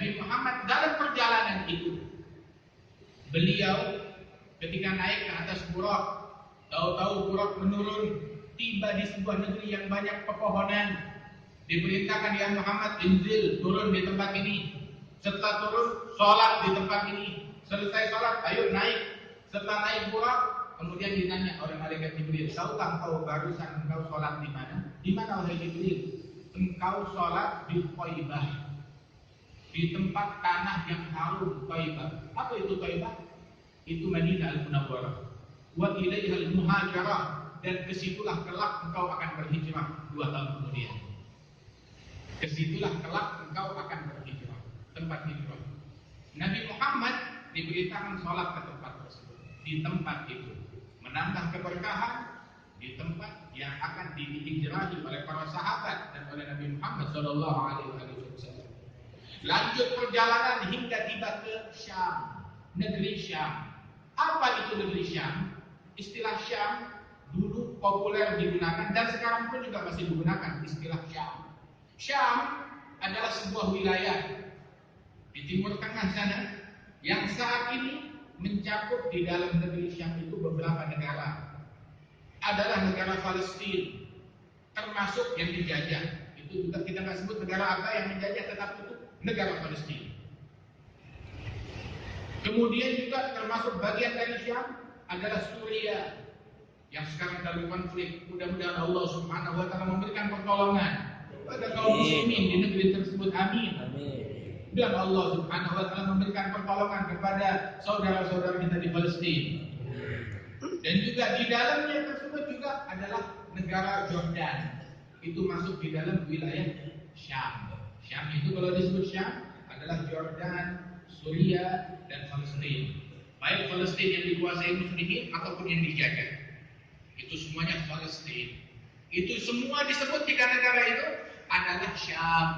Nabi Muhammad dalam perjalanan itu, beliau ketika naik ke atas Burak, tahu-tahu Burak menurun, tiba di sebuah negeri yang banyak pepohonan. Diperintahkan ya Muhammad, inzil, turun di tempat ini. Setelah turun, sholat di tempat ini. Selesai sholat, ayo naik. Setelah naik Burak, kemudian ditanya oleh malaikat Jibril, tahukah engkau barusan engkau sholat di mana? Di mana oleh Jibril? Engkau sholat di Thaibah, di tempat tanah yang harum, Thaibah. Apa itu Thaibah? Itu Madinah Al-Munawwarah. Wa ilaiha al-muhajarah, dan kesitulah kelak engkau akan berhijrah 2 tahun kemudian. Kesitulah kelak engkau akan berhijrah, tempat hijrah. Nabi Muhammad diberitakan sholat ke tempat tersebut, di tempat itu, menambah keberkahan di tempat yang akan dihijrahi oleh para sahabat dan oleh Nabi Muhammad SAW. Lanjut perjalanan hingga tiba ke Syam, negeri Syam. Apa itu negeri Syam? Istilah Syam dulu populer digunakan dan sekarang pun juga masih digunakan istilah Syam. Syam adalah sebuah wilayah di timur tengah sana yang saat ini mencakup di dalam negeri Syam itu beberapa negara. Adalah negara Palestina, termasuk yang dijajah. Itu kita nggak sebut negara apa yang menjajah, tetapi itu negara Palestina. Kemudian juga termasuk bagian dari Syam adalah Suriah yang sekarang dalam konflik. Mudah-mudahan Allah Subhanahu wa taala memberikan pertolongan pada kaum muslimin di negeri tersebut. Amin. Dan Allah Subhanahu wa taala memberikan pertolongan kepada saudara-saudara kita di Palestina. Dan juga di dalamnya tersebut juga adalah negara Jordan. Itu masuk di dalam wilayah Syam. Syam itu kalau disebut Syam adalah Jordan, Suriah, dan Palestina. Baik Palestina yang dikuasai muslimin ataupun yang dijajah. Itu semuanya Palestina. Itu semua disebut 3 negara itu adalah Syam.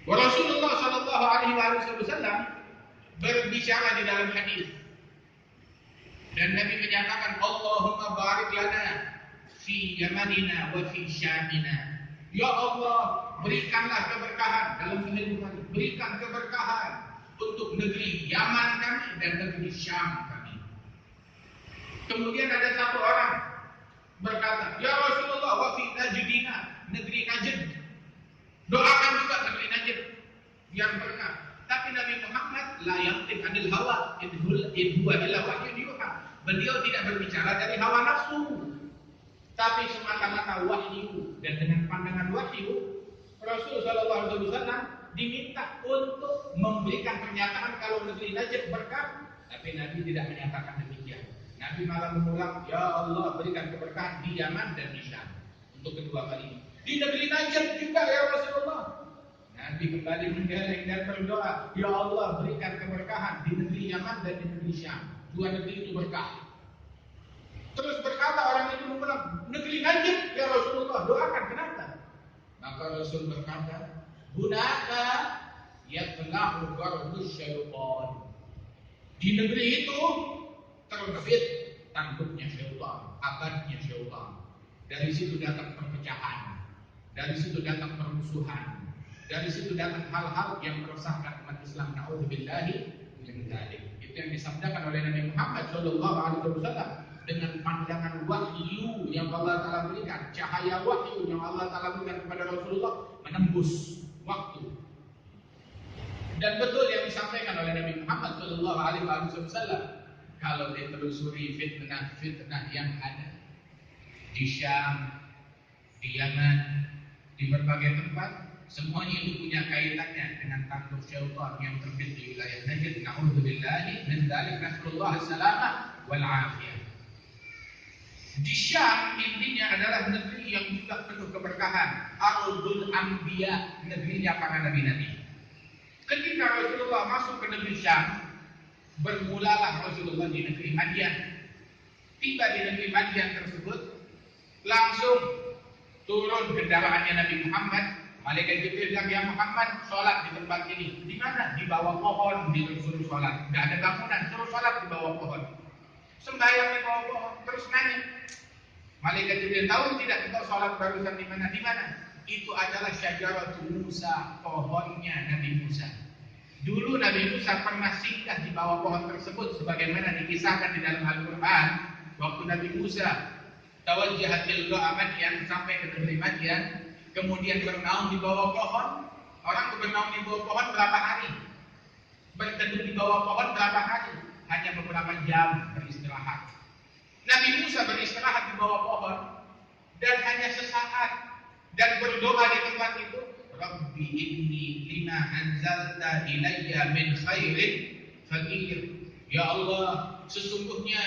Rasulullah sallallahu alaihi wasallam berbicara di dalam hadis. Dan Nabi menyatakan, Allahumma barik lana fi yamanina wa fi syamina. Ya Allah, berikanlah keberkahan dalam kehidupan. Berikan keberkahan untuk negeri Yaman kami dan negeri Syam kami. Kemudian ada satu orang berkata, Ya Rasulullah, wa fi najdina, negeri Najd. Doakan juga negeri Najd biar berkah. Tapi Nabi Muhammad la yantiq anil hawa in huwa illa wahyun yuha. Beliau tidak berbicara dari hawa nafsu, tapi semata-mata wahyu. Dan dengan pandangan wahyu, Rasul sallallahu alaihi wasallam diminta untuk memberikan pernyataan kalau negeri Najd berkah, tapi Nabi tidak menyatakan demikian. Nabi malah mengulang, Ya Allah, berikan keberkahan di Yaman dan di Syam untuk kedua kali. Di negeri Najd juga ya Rasulullah. Nabi kembali menggeleng dan berdoa, Ya Allah, berikan keberkahan di negeri Yaman dan di negeri Syam. 2 negeri itu berkah. Terus berkata orang itu mengulang, negeri Najd ya Rasulullah, doakan. Kenapa? Maka Rasul berkata, Hunaka yatlahu garbus syaitan. Di negeri itu terbit tanduknya syaitan, akadnya syaitan. Dari situ datang perpecahan, dari situ datang permusuhan, dari situ datang hal-hal yang meresahkan umat Islam. Na'udzubillahi min dzalik. Itu yang disabdakan oleh Nabi Muhammad sallallahu alaihi wasallam dengan pandangan wahyu yang Allah Ta'ala berikan, cahaya wahyu yang Allah Ta'ala berikan kepada Rasulullah menembus waktu. Dan betul yang disampaikan oleh Nabi Muhammad sallallahu alaihi wasallam, kalau ditelusuri fitnah-fitnah yang ada di Syam, di Yaman, di berbagai tempat, semuanya itu punya kaitannya dengan tanduk syaitan yang terbit di wilayah Najd. Na'udzubillahi min dzalik, nasallallahu salamah wal afiyah. Di Syam intinya adalah negeri yang juga penuh keberkahan, Ardul Anbiya, negerinya para nabi-nabi. Ketika Rasulullah masuk ke negeri Syam, bermulalah Rasulullah di negeri Madian. Tiba di negeri Madian tersebut, langsung turun kendaraannya Nabi Muhammad. Malaikat Jibril bilang, Ya Muhammad, sholat di tempat ini. Di mana? Di bawah pohon, disuruh sholat. Tidak ada bangunan, suruh sholat di bawah pohon. Sembahyang di bawah pohon. Terus nanya, Malaikat Jibril, tahu tidak engkau sholat barusan di mana? Di mana? itu adalah Syajaratul Musa, pohonnya Nabi Musa. Dulu Nabi Musa pernah singgah di bawah pohon tersebut sebagaimana dikisahkan di dalam Al-Quran. Waktu Nabi Musa tawajjaha tilqa Madyan, sampai ke negeri Madyan, kemudian bernaung di bawah pohon. Orang bernaung di bawah pohon berapa hari? Berteduh di bawah pohon berapa hari? Hanya beberapa jam beristirahat. Nabi Musa beristirahat di bawah pohon dan hanya sesaat dan berdoa di tempat itu, Rabbi inni lima anzalta ilayya min khairin faqir. Ya Allah, sesungguhnya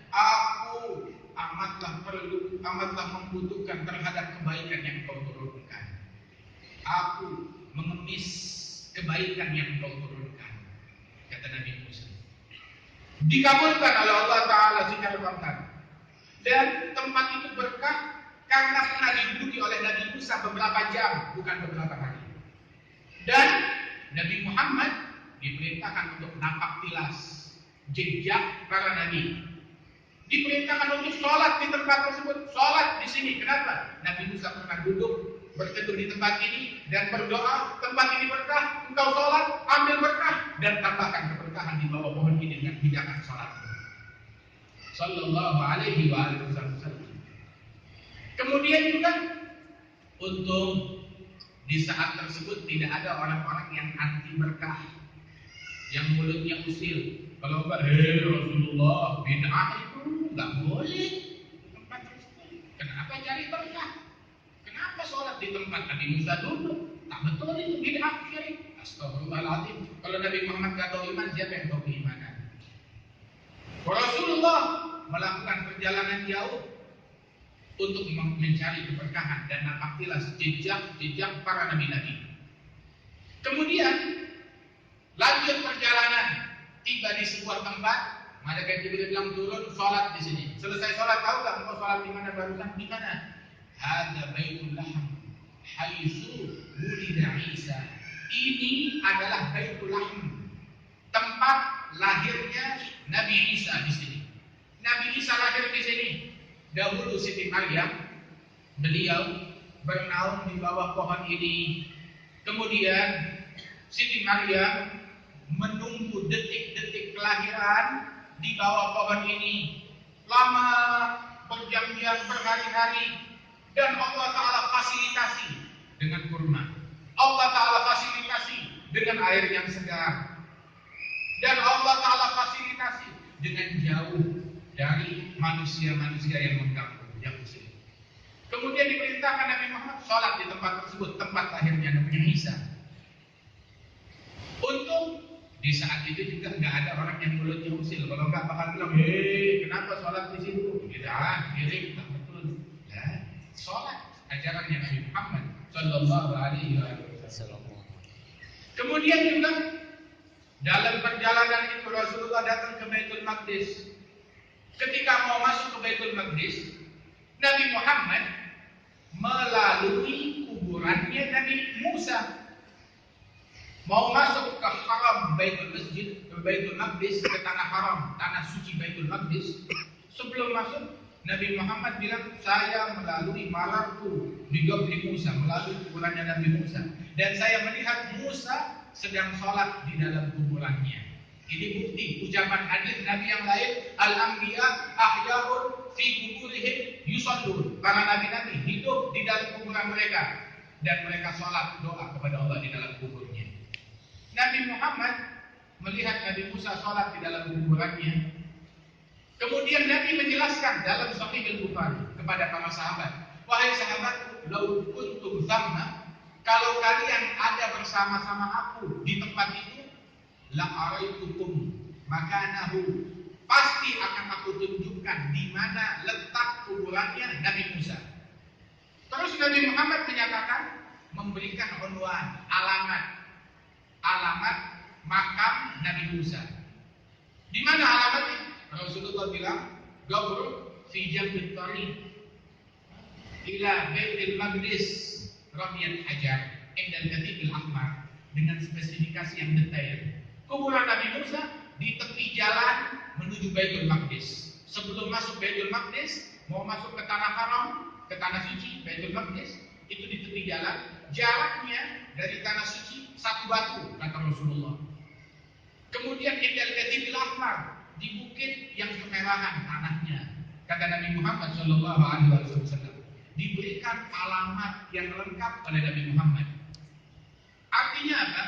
aku amatlah membutuhkan terhadap kebaikan yang kau turunkan. Aku mengemis kebaikan yang kau turunkan, kata Nabi Musa. Dikabulkan oleh Allah Ta'ala secara total. Dan tempat itu berkah karena pernah diduduki oleh Nabi Musa beberapa jam, bukan beberapa hari. Dan Nabi Muhammad diperintahkan untuk nampak tilas jejak para nabi. Diperintahkan untuk sholat di tempat tersebut. Sholat di sini. Kenapa? Nabi Musa pernah duduk berteduh di tempat ini dan berdoa, tempat ini berkah, engkau sholat, ambil berkah, dan tambahkan keberkahan di bawah pohon ini dengan hidangan sholat. Sallallahu alaihi wasallam. Kemudian juga untuk di saat tersebut tidak ada orang-orang yang anti berkah, yang mulutnya usil. Kalau enggak, Rasulullah, bid'ah itu enggak boleh tempat tersebut. Kenapa cari berkah? Kenapa sholat di tempat Nabi Musa dulu? Tak betul itu bid'ah syirik. Astagfirullahaladzim. Kalau Nabi Muhammad enggak tahu iman, siapa yang tahu keimanan? Rasulullah melakukan perjalanan jauh untuk mencari keberkahan dan nampak tilas jejak para nabi-nabi. Kemudian lanjut perjalanan, tiba di sebuah tempat, malaikat Jibril bilang turun sholat di sini. Selesai sholat, tahu tak mau sholat di mana barusan? Di mana? Hada Baitul Lahm, haitsu wulida Isa. Ini adalah Baitul Lahm, tempat lahirnya Nabi Isa di sini. Nabi Isa lahir di sini. Dahulu Siti Maryam, beliau bernaung di bawah pohon ini. Kemudian Siti Maryam menunggu detik-detik kelahiran di bawah pohon ini. Lama, berjam-jam, berhari-hari. Dan Allah Ta'ala fasilitasi dengan kurma. Allah Ta'ala fasilitasi dengan air yang segar. Dan Allah Ta'ala fasilitasi dengan jauh dari manusia-manusia yang mengganggu, yang musyrik. Kemudian diperintahkan Nabi Muhammad sholat di tempat tersebut, tempat lahirnya Nabi Isa. Untung di saat itu juga nggak ada orang yang mulutnya usil. Kalau nggak bakal bilang, kenapa sholat di situ? Tidak, syirik, tak betul. Ya, sholat ajarannya Nabi Muhammad Sallallahu Alaihi Wasallam. Kemudian juga dalam perjalanan itu Rasulullah datang ke Baitul Maqdis. Ketika mau masuk ke Baitul Maqdis, Nabi Muhammad melalui kuburannya Nabi Musa. Mau masuk ke haram Baitul Masjid, ke Baitul Maqdis, ke tanah haram, tanah suci Baitul Maqdis. Sebelum masuk, Nabi Muhammad bilang, saya melalui mararku di Gabri Musa, melalui kuburannya Nabi Musa. Dan saya melihat Musa sedang sholat di dalam kuburannya. Ini bukti ucapan hadis Nabi yang lain, al-anbiya ahya'un fi kuburihim yusallun. Para nabi-nabi hidup di dalam kuburan mereka dan mereka sholat doa kepada Allah di dalam kuburnya. Nabi Muhammad melihat Nabi Musa sholat di dalam kuburannya. Kemudian Nabi menjelaskan dalam Sahih Al-Bukhari kepada para sahabat, wahai sahabat, lau kuntum thamma, kalau kalian ada bersama-sama aku di tempat itu, la araitukum makanahu, pasti akan aku tunjukkan di mana letak kuburannya Nabi Musa. Terus Nabi Muhammad menyatakan, memberikan unwan, alamat makam Nabi Musa. Di mana alamatnya? Rasulullah bilang, Gabru fi Jabal Tariq ila Baitul Maqdis Ramiyat Hajar Indal Katib Al-Ahmar, dengan spesifikasi yang detail. Kuburan Nabi Musa di tepi jalan menuju Baitul Maqdis. Sebelum masuk Baitul Maqdis, mau masuk ke tanah haram, ke tanah suci Baitul Maqdis, itu di tepi jalan, jaraknya dari tanah suci 1 batu, kata Rasulullah. Kemudian indal katibil ahmar, di bukit yang kemerahan tanahnya, kata Nabi Muhammad sallallahu alaihi wasallam. Diberikan alamat yang lengkap oleh Nabi Muhammad. Artinya apa?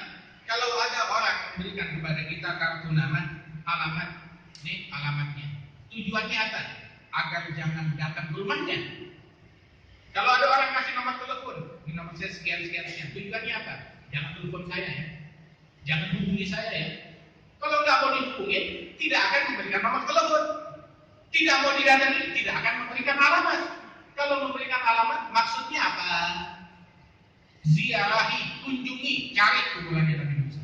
Kalau ada orang memberikan kepada kita kartu nama, alamat, ini alamatnya. Tujuannya apa? Agar jangan datang ke rumahnya. Kalau ada orang kasih nomor telepon, ini nomor saya sekian-sekian, tujuannya apa? Jangan telepon saya ya. Jangan hubungi saya ya. Kalau nggak mau dihubungin, tidak akan memberikan nomor telepon. Tidak mau didatangi, tidak akan memberikan alamat. Kalau memberikan alamat, maksudnya apa? Ziarahi, kunjungi, cari kuburannya Nabi Musa.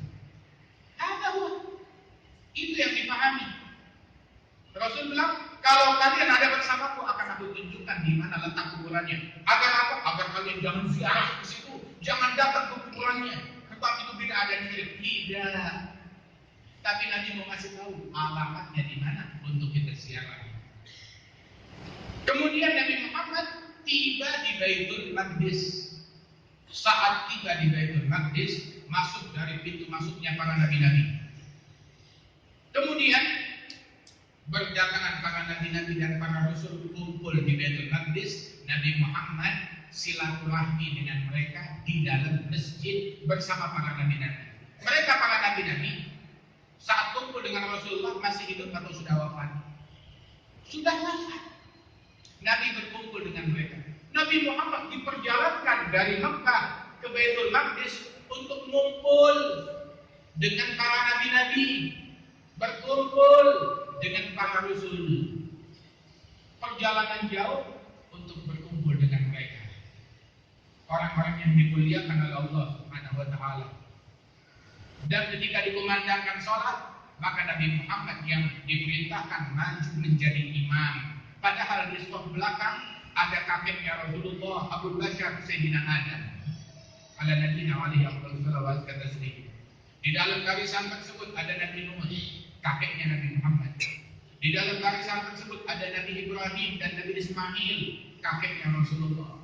Itu yang dipahami. Rasul bilang, kalau kalian ada bersamaku, akan aku tunjukkan di mana letak kuburannya. Agar apa? Agar kalian jangan ziarah ke situ, jangan datang ke kuburannya. Sebab itu tidak ada yang mirip. Tidak. Tapi Nabi mau kasih tahu alamatnya di mana untuk kita ziarah. Kemudian Nabi Muhammad tiba di Baitul Maqdis. Saat tiba di Baitul Maqdis, masuk dari pintu masuknya para nabi-nabi. Kemudian berdatangan para nabi-nabi dan para rasul kumpul di Baitul Maqdis. Nabi Muhammad silaturahmi dengan mereka di dalam masjid bersama para nabi-nabi. Mereka para nabi-nabi saat kumpul dengan Rasulullah masih hidup atau sudah wafat? Sudah wafat. Nabi berkumpul dengan mereka. Nabi Muhammad diperjalankan dari Mekah ke Baitul Maqdis untuk mengumpul dengan para nabi-nabi, berkumpul dengan para rasul. Perjalanan jauh untuk berkumpul dengan mereka. Orang-orang yang dimuliakan oleh Allah Subhanahu wa taala. Dan ketika dikumandangkan sholat, maka Nabi Muhammad yang diperintahkan maju menjadi imam. Padahal di saf belakang ada kakeknya Rasulullah, Abu Bakar Sayyidina Adam. Ala nabiyina alaihi afdhalus salawat wa taslim. Di dalam barisan tersebut ada Nabi Nuh, kakeknya Nabi Muhammad. Di dalam barisan tersebut ada Nabi Ibrahim dan Nabi Ismail, kakeknya Rasulullah.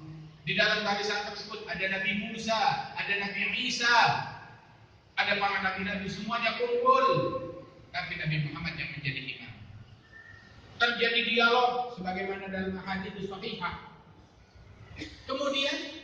Di dalam barisan tersebut ada Nabi Musa, ada Nabi Isa, ada para nabi-nabi, semuanya kumpul. Tapi Nabi Muhammad yang menjadi imam. Terjadi dialog sebagaimana dalam hadits sahihah. Kemudian